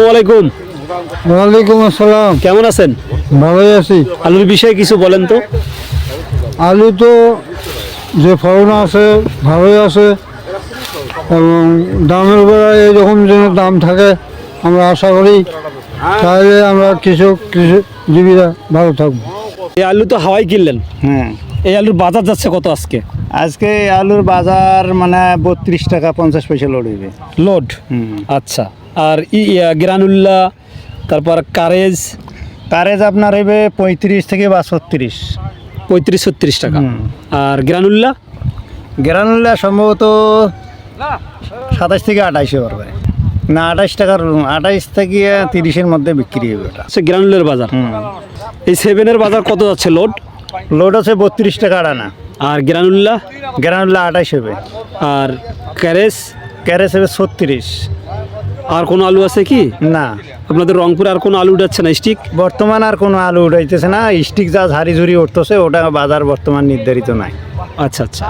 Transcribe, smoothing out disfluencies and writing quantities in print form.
ওয়ালাইকুম। ওয়ালাইকুম আসসালাম। কেমন আছেন? ভালোই আছি। আলুর বিষয়ে কিছু বলেন তো। আলু তো যে ফলন আছে ভালোই আছে এবং দামের উপরে এইরকম যেন দাম থাকে আমরা আশা করি, তাহলে আমরা কৃষক জীবীরা ভালো থাকবো। এই আলু তো হাওয়াই কিনলেন, হ্যাঁ, এই আলুর বাজার যাচ্ছে কত আজকে? আজকে আলুর বাজার মানে 32 টাকা 50 পয়সা লোড হইবে। লোড। আচ্ছা, আর গ্রানুল্লা, তারপর কারেজ কারেজ আপনার হইবে 35 থেকে 36। 35-36 টাকা। আর গ্রানুল্লা গ্রানুলা সম্ভবত 27 থেকে 28 পারবে না, 28 টাকার 28 থেকে 30-এর মধ্যে বিক্রি হবে ওটা। আচ্ছা, গ্রানুলের বাজার। এই সেভেনের বাজার কত যাচ্ছে লোড? লোড আছে 32 টাকা আড়ানা। আর গ্রানুল্লা? গ্রানুলা 28 হবে। আর ক্যারেজ? ক্যারেজ হবে 36। আর কোনো আলু আছে কি? না, আপনাদের রংপুরে আর কোনো আলু উঠাচ্ছে না স্টিক? বর্তমান আর কোনো আলু উঠাইতেছে না। স্টিক যা ঝাড়ি ঝুড়ি উঠতেছে ওটা বাজার বর্তমান নির্ধারিত নাই। আচ্ছা আচ্ছা।